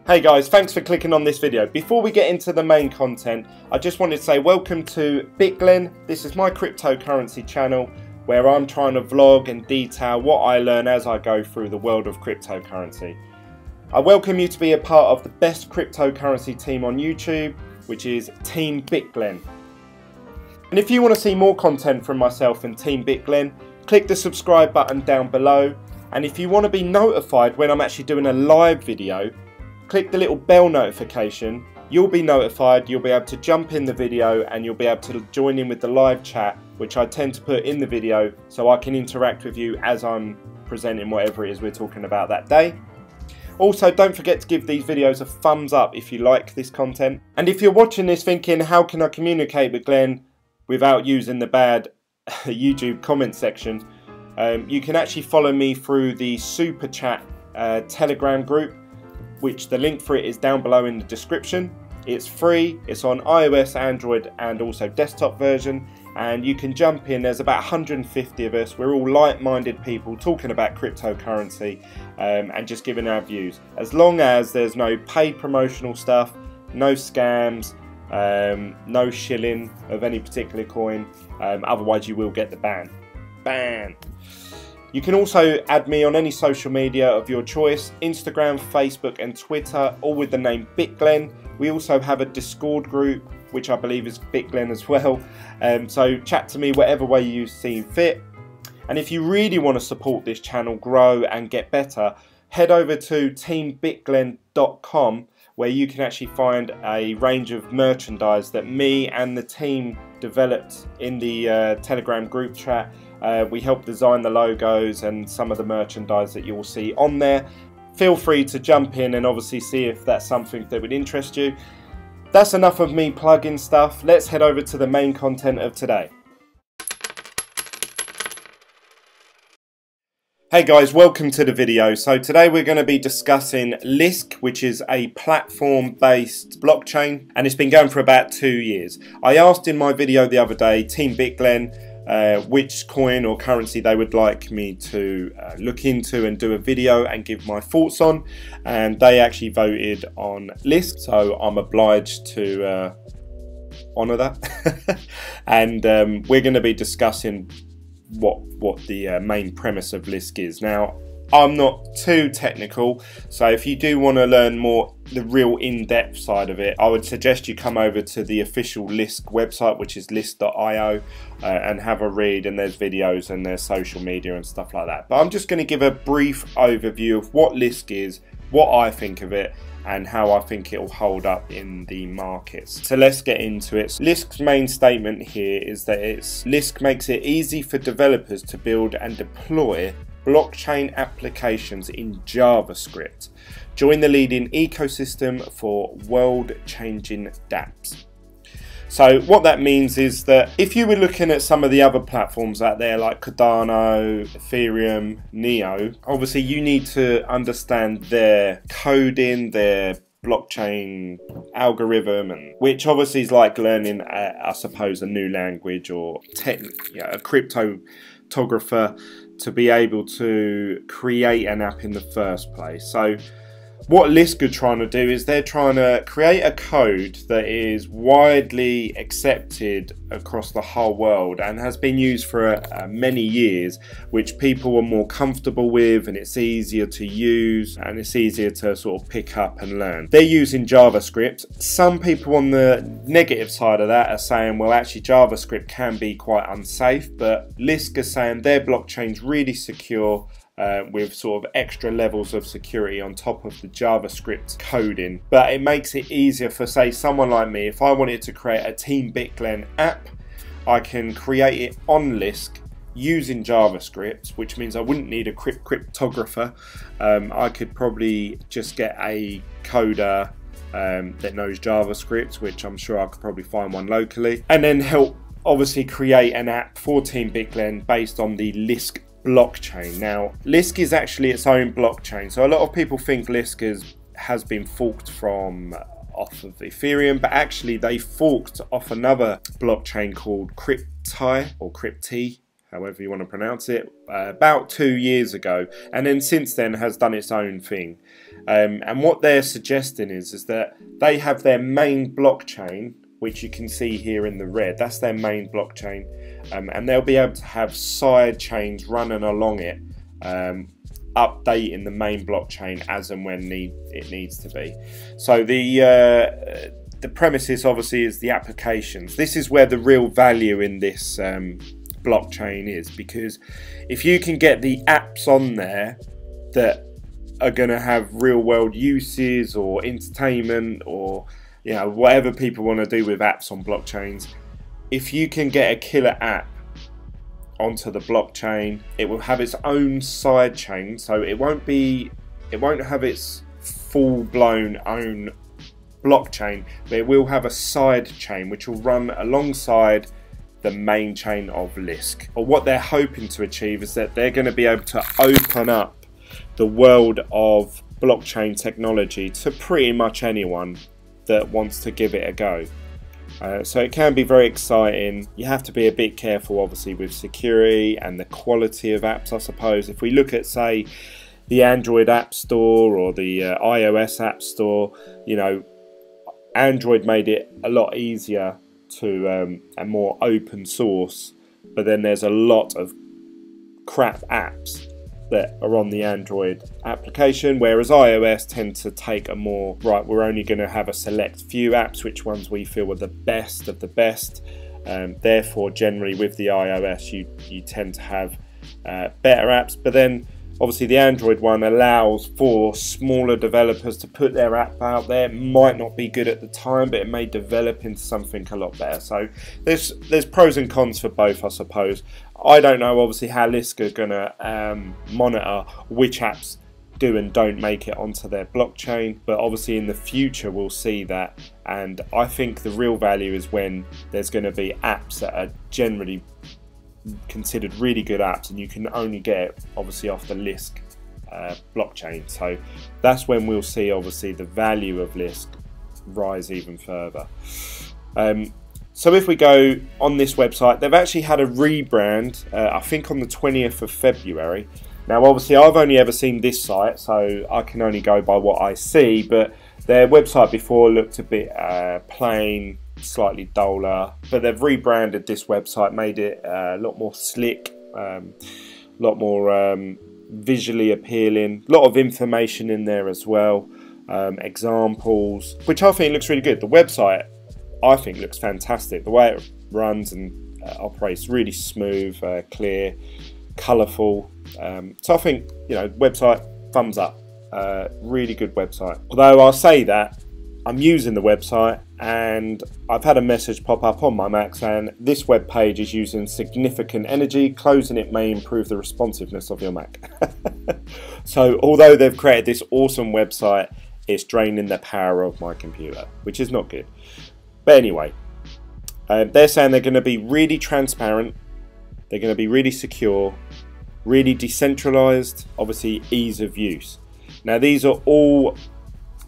Hey guys, thanks for clicking on this video. Before we get into the main content, I just wanted to say welcome to Glen. This is my cryptocurrency channel where I'm trying to vlog and detail what I learn as I go through the world of cryptocurrency. I welcome you to be a part of the best cryptocurrency team on YouTube, which is Team Glen. And if you want to see more content from myself and Team Glen, click the subscribe button down below. And if you want to be notified when I'm actually doing a live video, click the little bell notification. You'll be notified, you'll be able to jump in the video and you'll be able to join in with the live chat, which I tend to put in the video so I can interact with you as I'm presenting whatever it is we're talking about that day. Also, don't forget to give these videos a thumbs up if you like this content. And if you're watching this thinking, how can I communicate with Glen without using the bad YouTube comment section, you can actually follow me through the Super Chat Telegram group, which the link for it is down below in the description. It's free, it's on iOS, Android and also desktop version, and you can jump in. There's about 150 of us. We're all like-minded people talking about cryptocurrency and just giving our views. As long as there's no paid promotional stuff, no scams, no shilling of any particular coin, otherwise you will get the ban. You can also add me on any social media of your choice, Instagram, Facebook and Twitter, all with the name Glen. We also have a Discord group, which I believe is Glen as well. So chat to me whatever way you see fit. And if you really want to support this channel grow and get better, head over to teambitglen.com, where you can actually find a range of merchandise that me and the team developed in the Telegram group chat. We help design the logos and some of the merchandise that you'll see on there. Feel free to jump in and obviously see if that's something that would interest you. That's enough of me plugging stuff. Let's head over to the main content of today. Hey guys, welcome to the video. So today we're going to be discussing Lisk, which is a platform-based blockchain, and it's been going for about 2 years. I asked in my video the other day, Team Glen, which coin or currency they would like me to look into and do a video and give my thoughts on, and they actually voted on Lisk, so I'm obliged to honour that. And we're going to be discussing what the main premise of Lisk is. Now, I'm not too technical, so if you do want to learn more the real in-depth side of it, I would suggest you come over to the official Lisk website, which is lisk.io, and have a read, and there's videos and there's social media and stuff like that. But I'm just going to give a brief overview of what Lisk is, what I think of it, and how I think it will hold up in the markets. So let's get into it. Lisk's main statement here is that Lisk makes it easy for developers to build and deploy blockchain applications in JavaScript. Join the leading ecosystem for world-changing dApps. So what that means is that if you were looking at some of the other platforms out there like Cardano, Ethereum, Neo, obviously you need to understand their coding, their blockchain algorithm, and which obviously is like learning, I suppose, a new language or a cryptographer to be able to create an app in the first place. So what Lisk are trying to do is they're trying to create a code that is widely accepted across the whole world and has been used for many years, which people are more comfortable with, and it's easier to use and it's easier to sort of pick up and learn. They're using JavaScript. Some people on the negative side of that are saying, well, actually JavaScript can be quite unsafe, but Lisk are saying their blockchain's really secure, with sort of extra levels of security on top of the JavaScript coding. But it makes it easier for, say, someone like me. If I wanted to create a Team Glen app, I can create it on Lisk using JavaScript, which means I wouldn't need a cryptographer. I could probably just get a coder that knows JavaScript, which I'm sure I could probably find one locally, and then help obviously create an app for Team Glen based on the Lisk blockchain. Now, Lisk is actually its own blockchain, so a lot of people think Lisk has been forked from off of Ethereum, but actually they forked off another blockchain called Crypti, or Crypti, however you want to pronounce it, about 2 years ago, and then since then has done its own thing. And what they're suggesting is that they have their main blockchain, which you can see here in the red. That's their main blockchain, and they'll be able to have side chains running along it, updating the main blockchain as and when it needs to be. So the premises obviously is the applications. This is where the real value in this blockchain is, because if you can get the apps on there that are going to have real world uses or entertainment or whatever people want to do with apps on blockchains, if you can get a killer app onto the blockchain, it will have its own side chain. So it won't have its full-blown own blockchain, but it will have a side chain which will run alongside the main chain of Lisk. Or what they're hoping to achieve is that they're going to be able to open up the world of blockchain technology to pretty much anyone that wants to give it a go. So it can be very exciting. You have to be a bit careful obviously with security and the quality of apps, I suppose. If we look at, say, the Android App Store or the iOS App Store, Android made it a lot easier to and more open source, but then there's a lot of crap apps that are on the Android application, whereas iOS tend to take a more, right, we're only going to have a select few apps, which ones we feel are the best of the best. Therefore, generally with the iOS, you tend to have better apps, but then obviously the Android one allows for smaller developers to put their app out there. It might not be good at the time, but it may develop into something a lot better. So there's pros and cons for both, I suppose. I don't know obviously how Lisk are going to monitor which apps do and don't make it onto their blockchain, but obviously in the future we'll see that, and I think the real value is when there's going to be apps that are generally considered really good apps, and you can only get it obviously off the Lisk blockchain. So that's when we'll see obviously the value of Lisk rise even further. So if we go on this website, they've actually had a rebrand, I think on the 20th of February. Now obviously I've only ever seen this site, so I can only go by what I see, but their website before looked a bit plain, slightly duller, but they've rebranded this website, made it a lot more slick, a lot more visually appealing, a lot of information in there as well, examples, which I think looks really good. The website I think looks fantastic. The way it runs and operates, really smooth, clear, colourful. So I think, website, thumbs up. Really good website. Although I'll say that I'm using the website and I've had a message pop up on my Mac saying this web page is using significant energy. Closing it may improve the responsiveness of your Mac. So although they've created this awesome website, it's draining the power of my computer, which is not good. But anyway, they're saying they're going to be really transparent, they're going to be really secure, really decentralized, obviously ease of use. Now these are all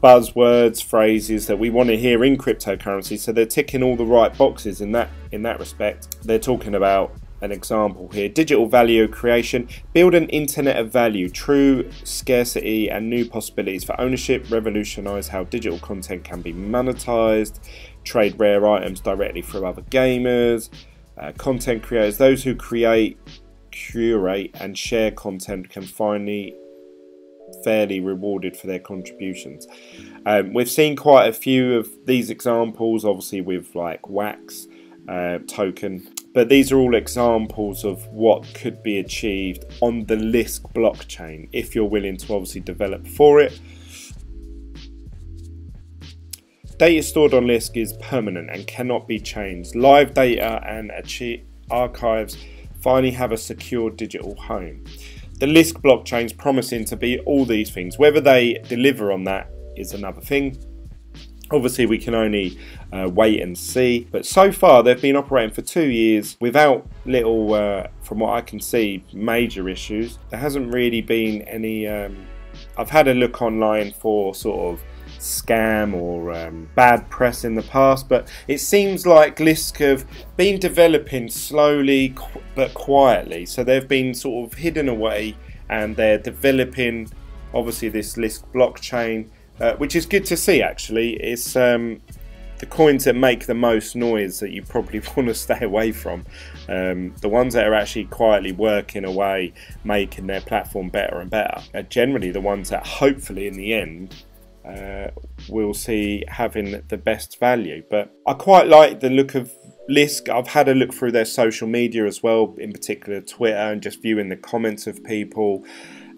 buzzwords, phrases that we want to hear in cryptocurrency, so they're ticking all the right boxes in that respect. They're talking about an example here: digital value creation, build an internet of value, true scarcity and new possibilities for ownership, revolutionize how digital content can be monetized, trade rare items directly through other gamers, content creators, those who create, curate and share content can finally fairly rewarded for their contributions. We've seen quite a few of these examples, obviously with like Wax token, but these are all examples of what could be achieved on the Lisk blockchain if you're willing to obviously develop for it. Data stored on Lisk is permanent and cannot be changed. Live data and archives finally have a secure digital home. The Lisk blockchain is promising to be all these things. Whether they deliver on that is another thing. Obviously we can only wait and see, but so far they've been operating for 2 years without little, from what I can see, major issues. There hasn't really been any, I've had a look online for sort of scam or bad press in the past, but it seems like Lisk have been developing slowly but quietly. So they've been sort of hidden away and they're developing obviously this Lisk blockchain, which is good to see actually. It's the coins that make the most noise that you probably want to stay away from. The ones that are actually quietly working away, making their platform better and better, are generally the ones that hopefully in the end we'll see having the best value. But I quite like the look of Lisk. I've had a look through their social media as well, in particular Twitter, and just viewing the comments of people.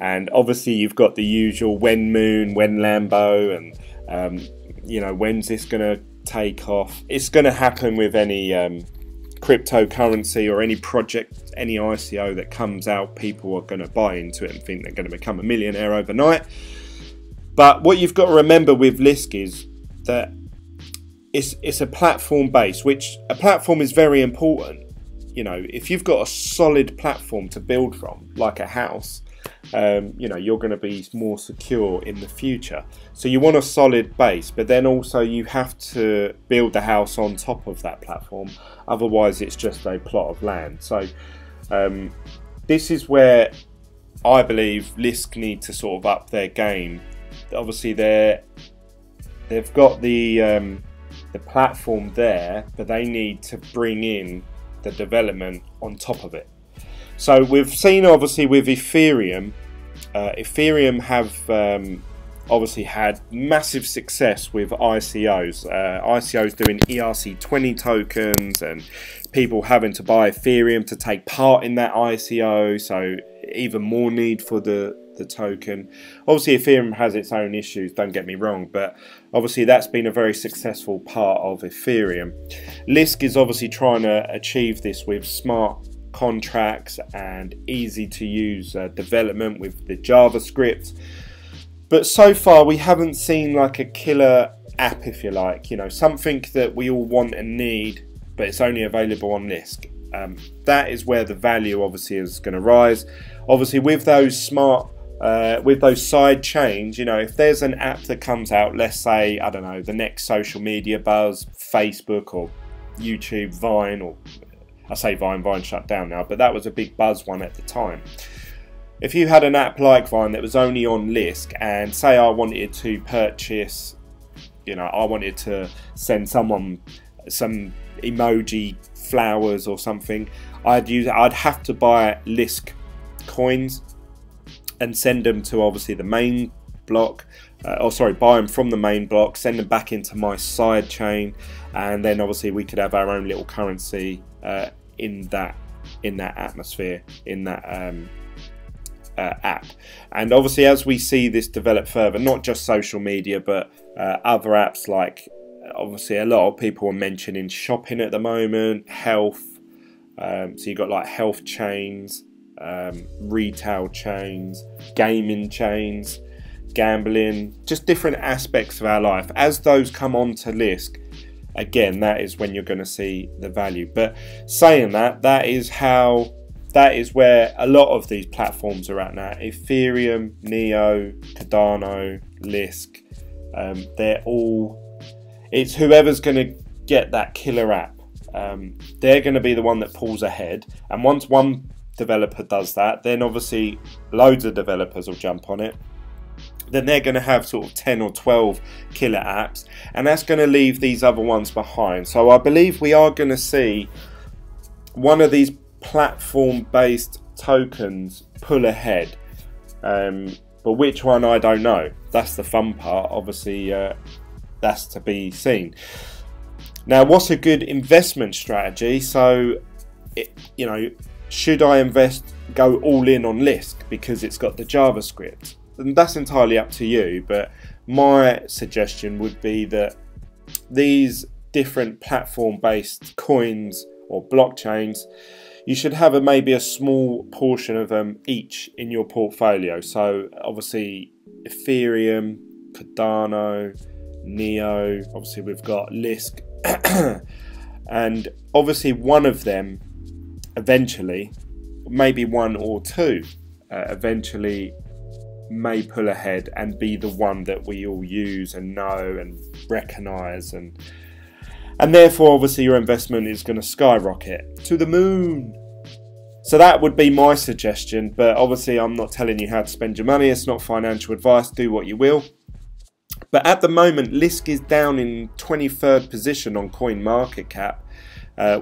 And obviously you've got the usual when moon, when Lambo, and you know, when's this gonna take off. It's gonna happen with any cryptocurrency or any project, any ICO that comes out. People are going to buy into it and think they're going to become a millionaire overnight. But what you've got to remember with Lisk is that it's a platform base, which a platform is very important. You know, if you've got a solid platform to build from, like a house, you know, you're going to be more secure in the future. So you want a solid base, but then also you have to build the house on top of that platform. Otherwise it's just a plot of land. So this is where I believe Lisk need to sort of up their game. Obviously they've got the platform there, but they need to bring in the development on top of it. So we've seen obviously with Ethereum, Ethereum have obviously had massive success with ICOs. ICOs doing ERC20 tokens and people having to buy Ethereum to take part in that ICO, so even more need for the token. Obviously Ethereum has its own issues, don't get me wrong, but obviously that's been a very successful part of Ethereum. Lisk is obviously trying to achieve this with smart contracts and easy to use development with the JavaScript, but so far we haven't seen like a killer app, if you like, you know, something that we all want and need, but it's only available on Lisk. That is where the value obviously is going to rise. Obviously with those smart with those side chains, you know, if there's an app that comes out, let's say, I don't know, the next social media buzz, Facebook or YouTube, Vine, or I say Vine shut down now, but that was a big buzz one at the time. If you had an app like Vine that was only on Lisk, and say I wanted to purchase, you know, I wanted to send someone some emoji flowers or something, I'd have to buy Lisk coins and send them to obviously the main block, buy them from the main block, send them back into my side chain, and then obviously we could have our own little currency in that atmosphere, in that app. And obviously as we see this develop further, not just social media but other apps, like obviously a lot of people are mentioning shopping at the moment, health, so you've got like health chains, retail chains, gaming chains, gambling, just different aspects of our life. As those come onto Lisk, again, that is when you're going to see the value. But saying that, that is where a lot of these platforms are at now. Ethereum, Neo, Cardano, Lisk, they're all, it's whoever's going to get that killer app. They're going to be the one that pulls ahead, and once one developer does that, then obviously loads of developers will jump on it. Then they're going to have sort of 10 or 12 killer apps, and that's going to leave these other ones behind. So I believe we are going to see one of these platform based tokens pull ahead, but which one I don't know. That's the fun part, obviously. That's to be seen. Now, what's a good investment strategy? So you know, should I go all in on Lisk because it's got the JavaScript? And that's entirely up to you, but my suggestion would be that these different platform-based coins or blockchains, you should have maybe a small portion of them each in your portfolio. So obviously Ethereum, Cardano, Neo, obviously we've got Lisk, and obviously one of them eventually, maybe one or two, eventually may pull ahead and be the one that we all use and know and recognize, and therefore obviously your investment is going to skyrocket to the moon. So that would be my suggestion, but obviously I'm not telling you how to spend your money. It's not financial advice. Do what you will. But at the moment, Lisk is down in 23rd position on CoinMarketCap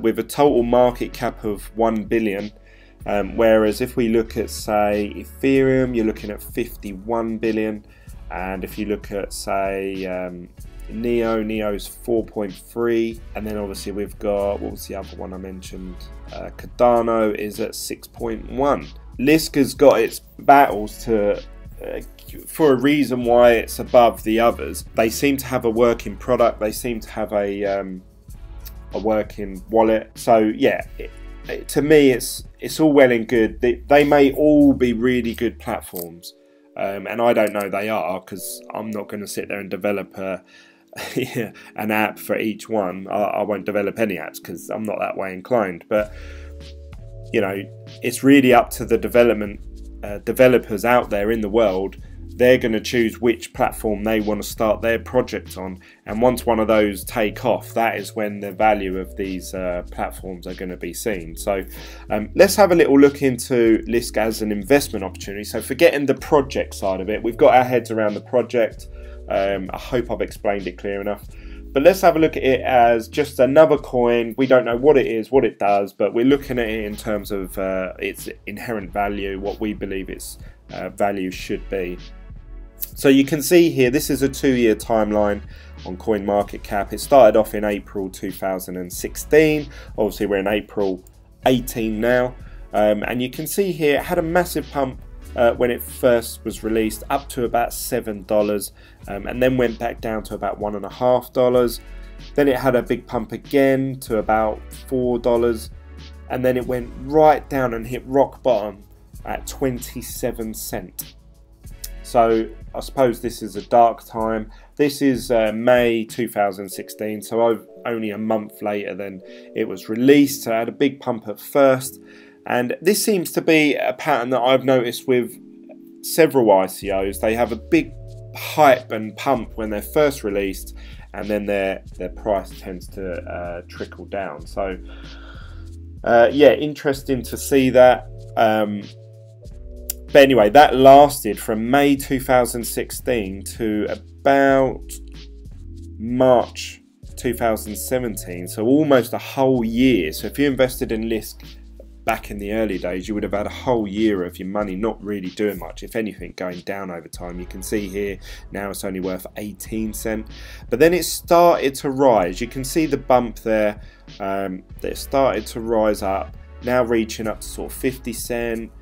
with a total market cap of 1 billion. Whereas if we look at, say, Ethereum, you're looking at 51 billion. And if you look at, say, Neo's 4.3, and then obviously we've got, what was the other one I mentioned? Cardano is at 6.1. Lisk has got its battles to for a reason why it's above the others. They seem to have a working product. They seem to have a working wallet. So yeah, to me, it's all well and good. They may all be really good platforms, and I don't know they are, because I'm not going to sit there and develop an app for each one. I won't develop any apps because I'm not that way inclined. But you know, it's really up to the developers out there in the world. They're going to choose which platform they want to start their project on, and once one of those take off, that is when the value of these platforms are going to be seen. So let's have a little look into Lisk as an investment opportunity. So forgetting the project side of it, we've got our heads around the project. I hope I've explained it clear enough. But let's have a look at it as just another coin. We don't know what it is, what it does, but we're looking at it in terms of its inherent value, what we believe its value should be. So you can see here, this is a 2-year timeline on CoinMarketCap. It started off in April 2016. Obviously we're in April 18 now. And you can see here, it had a massive pump when it first was released, up to about $7, and then went back down to about $1.50. Then it had a big pump again to about $4, and then it went right down and hit rock bottom at 27 cents. So I suppose this is a dark time. This is May 2016, so only a month later than it was released. So I had a big pump at first, and this seems to be a pattern that I've noticed with several ICOs. They have a big hype and pump when they're first released, and then their price tends to trickle down. So yeah, interesting to see that. But anyway, that lasted from May 2016 to about March 2017, so almost a whole year. So if you invested in Lisk back in the early days, you would have had a whole year of your money not really doing much, if anything, going down over time. You can see here now it's only worth 18 cents, but then it started to rise. You can see the bump there, that it started to rise up, now reaching up to sort of 50 cents.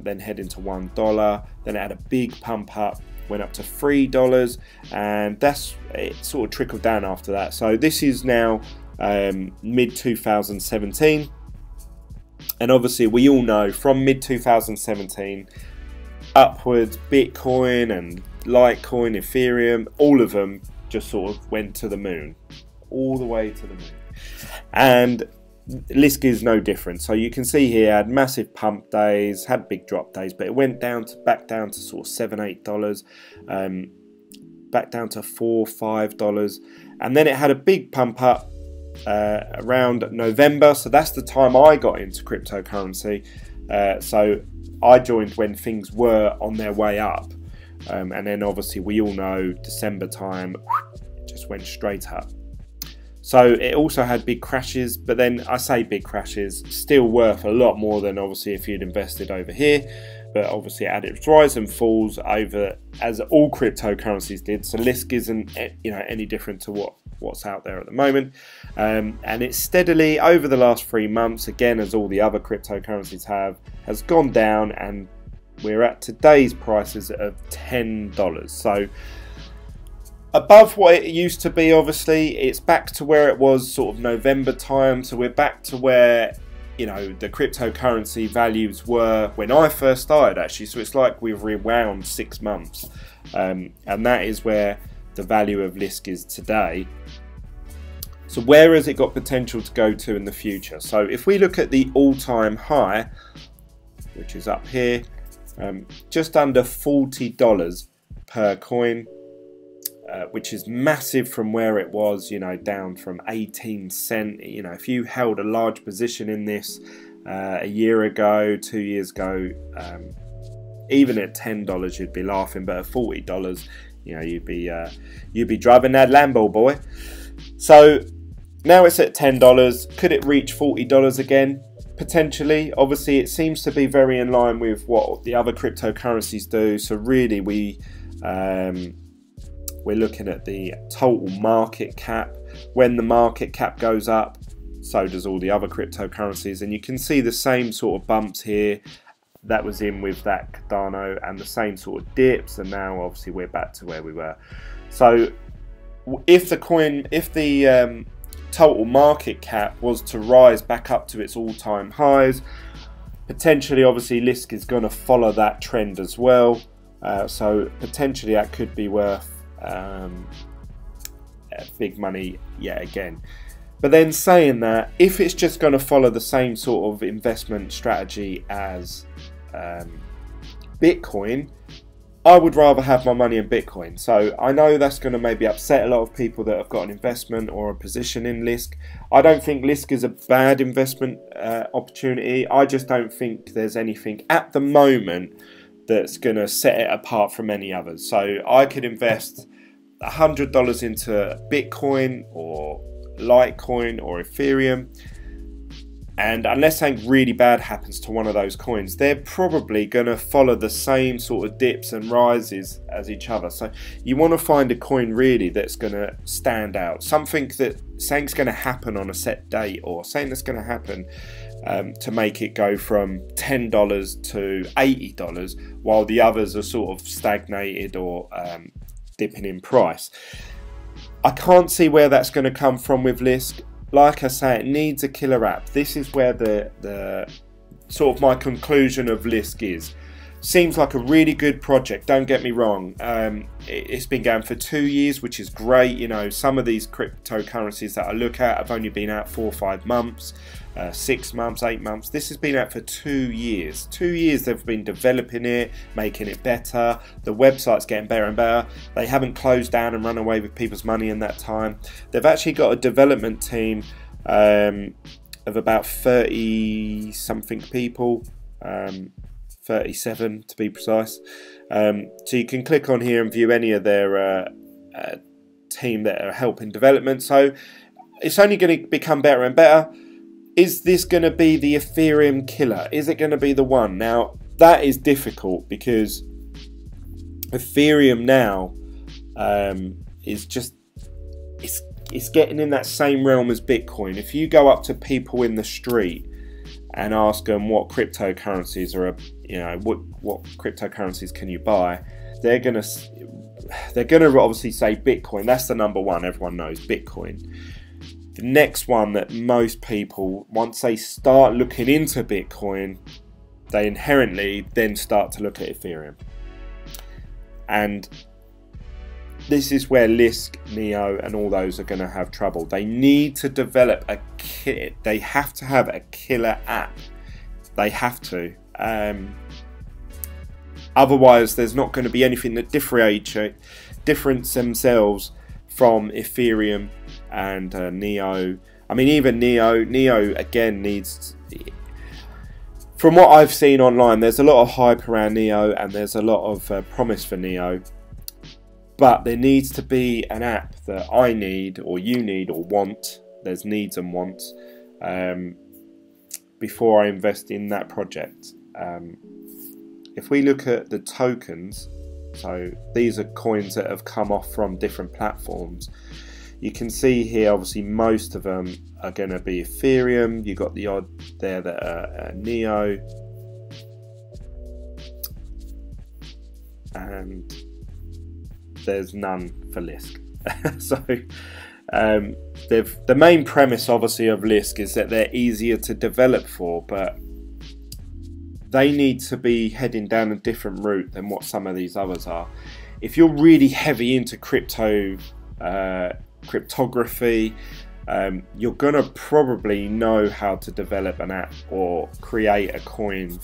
Then heading to $1. Then it had a big pump up, went up to $3, and it sort of trickled down after that. So this is now mid 2017, and obviously we all know from mid 2017 upwards, Bitcoin and Litecoin, Ethereum, all of them just sort of went to the moon, all the way to the moon. And Lisk is no different. So you can see here, had massive pump days, had big drop days, but it went back down to sort of $7-8, back down to $4-5, and then it had a big pump up around November. So that's the time I got into cryptocurrency. So I joined when things were on their way up, and then obviously we all know December time it just went straight up. So it also had big crashes, but then I say big crashes, still worth a lot more than obviously if you'd invested over here. But obviously it had its rise and falls over, as all cryptocurrencies did. So Lisk isn't, you know, any different to what's out there at the moment. And it's steadily over the last 3 months, again as all the other cryptocurrencies have, has gone down, and we're at today's prices of $10. So above what it used to be. Obviously it's back to where it was sort of November time, so we're back to where, you know, the cryptocurrency values were when I first started, actually. So it's like we've rewound 6 months, and that is where the value of Lisk is today. So where has it got potential to go to in the future? So if we look at the all-time high, which is up here, just under $40 per coin, which is massive from where it was, you know, down from 18 cents. You know, if you held a large position in this A year ago, 2 years ago, even at $10 you'd be laughing, but at $40, you know, you'd be driving that Lambo, boy. So now it's at $10. Could it reach $40 again? Potentially. Obviously, it seems to be very in line with what the other cryptocurrencies do. So really, we're looking at the total market cap. When the market cap goes up, so does all the other cryptocurrencies, and you can see the same sort of bumps here that was in with that Cardano, and the same sort of dips, and now obviously we're back to where we were. So if the total market cap was to rise back up to its all-time highs, potentially obviously Lisk is going to follow that trend as well, so potentially that could be worth big money yet again. But then saying that, if it's just going to follow the same sort of investment strategy as Bitcoin, I would rather have my money in Bitcoin. So I know that's going to maybe upset a lot of people that have got an investment or a position in Lisk. I don't think Lisk is a bad investment opportunity. I just don't think there's anything at the moment that's going to set it apart from any others. So I could invest $100 into Bitcoin or Litecoin or Ethereum, and unless something really bad happens to one of those coins, they're probably going to follow the same sort of dips and rises as each other. So you want to find a coin really that's going to stand out, something's going to happen on a set date, or something that's going to happen to make it go from $10 to $80 while the others are sort of stagnated or dipping in price. I can't see where that's going to come from with Lisk. Like I say, it needs a killer app. This is where the sort of my conclusion of Lisk is. Seems like a really good project, don't get me wrong. It's been going for 2 years, which is great. You know, some of these cryptocurrencies that I look at have only been out 4 or 5 months, 6 months, 8 months. This has been out for 2 years. 2 years they've been developing it, making it better. The website's getting better and better. They haven't closed down and run away with people's money in that time. They've actually got a development team of about 30 something people. 37 to be precise. So you can click on here and view any of their team that are helping development. So it's only going to become better and better. Is this going to be the Ethereum killer? Is it going to be the one? Now that is difficult because Ethereum now is just it's getting in that same realm as Bitcoin. If you go up to people in the street and ask them what cryptocurrencies are, you know, what cryptocurrencies can you buy, they're gonna obviously say Bitcoin. That's the number one. Everyone knows Bitcoin. The next one that most people, once they start looking into Bitcoin, they inherently then start to look at Ethereum. And this is where Lisk, Neo, and all those are going to have trouble. They need to develop a kit. They have to have a killer app. They have to. Otherwise, there's not going to be anything that differentiates themselves from Ethereum and Neo. I mean, even Neo again needs. From what I've seen online, there's a lot of hype around Neo, and there's a lot of promise for Neo. But there needs to be an app that I need, or you need, or want. There's needs and wants before I invest in that project. If we look at the tokens, so these are coins that have come off from different platforms. You can see here, obviously, most of them are going to be Ethereum. You've got the odd there that are Neo. And there's none for Lisk. So the main premise obviously of Lisk is that they're easier to develop for, but they need to be heading down a different route than what some of these others are. If you're really heavy into cryptography, you're gonna probably know how to develop an app or create a coin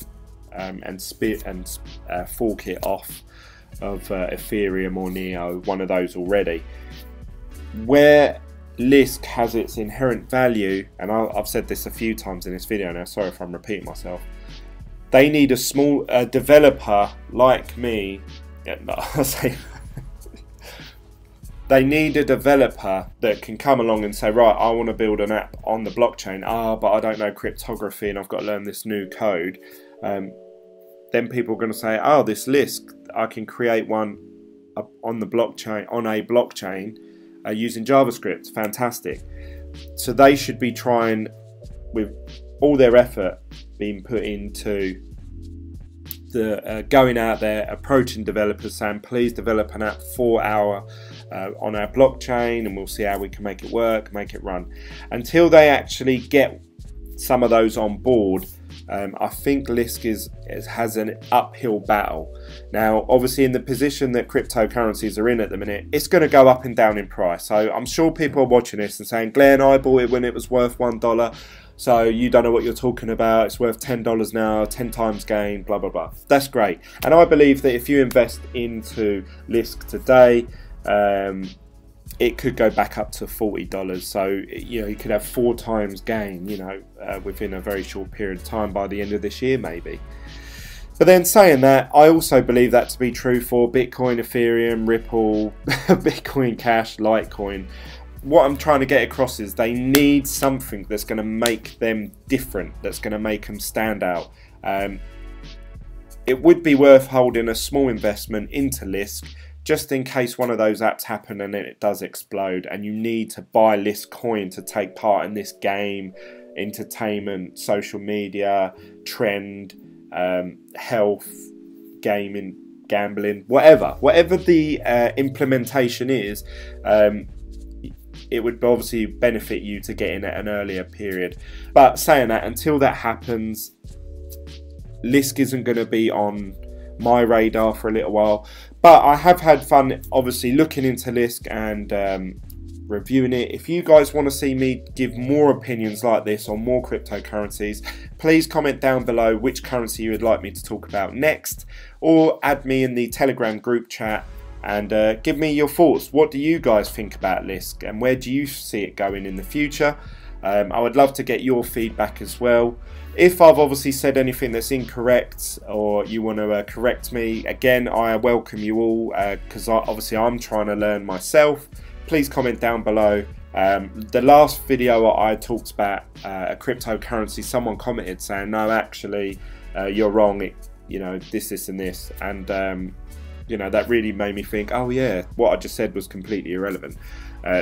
and fork it off of Ethereum or Neo, one of those already. Where Lisk has its inherent value, and I've said this a few times in this video now, sorry if I'm repeating myself, they need a small developer like me. They need a developer that can come along and say, right, I want to build an app on the blockchain. But I don't know cryptography and I've got to learn this new code. Then people are going to say, oh, this Lisk, I can create one on the blockchain, on a blockchain using JavaScript. Fantastic. So they should be trying, with all their effort being put into the going out there, approaching developers, saying, please develop an app for on our blockchain, and we'll see how we can make it work, make it run. Until they actually get some of those on board, I think Lisk has an uphill battle. Now, obviously, in the position that cryptocurrencies are in at the minute, it's going to go up and down in price. So I'm sure people are watching this and saying, Glenn, I bought it when it was worth $1. So you don't know what you're talking about. It's worth $10 now, 10 times gain, blah, blah, blah. That's great. And I believe that if you invest into Lisk today, it could go back up to $40. So, you know, you could have 4 times gain, you know, within a very short period of time by the end of this year, maybe. But then saying that, I also believe that to be true for Bitcoin, Ethereum, Ripple, Bitcoin Cash, Litecoin. What I'm trying to get across is they need something that's going to make them different, that's going to make them stand out. It would be worth holding a small investment into Lisk, just in case one of those apps happen and then it does explode and you need to buy Lisk coin to take part in this game, entertainment, social media, trend, health, gaming, gambling, whatever the implementation is. It would obviously benefit you to get in at an earlier period. But saying that, until that happens, Lisk isn't going to be on my radar for a little while. But I have had fun, obviously, looking into Lisk and reviewing it. If you guys want to see me give more opinions like this on more cryptocurrencies, please comment down below which currency you would like me to talk about next, or add me in the Telegram group chat and give me your thoughts. What do you guys think about Lisk, and where do you see it going in the future? I would love to get your feedback as well. If I've obviously said anything that's incorrect, or you want to correct me, again, I welcome you all, because obviously I'm trying to learn myself. Please comment down below. The last video I talked about a cryptocurrency, someone commented saying, no, actually, you're wrong, you know, this and this, and you know, that really made me think, oh yeah, what I just said was completely irrelevant.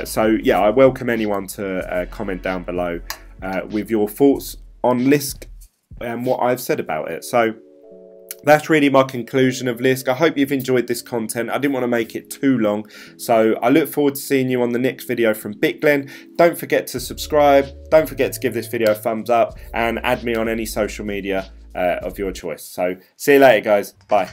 So yeah, I welcome anyone to comment down below with your thoughts on Lisk and what I've said about it. So that's really my conclusion of Lisk. I hope you've enjoyed this content. I didn't want to make it too long, so I look forward to seeing you on the next video from BitGlen. Don't forget to subscribe, don't forget to give this video a thumbs up, and add me on any social media of your choice. So see you later, guys. Bye.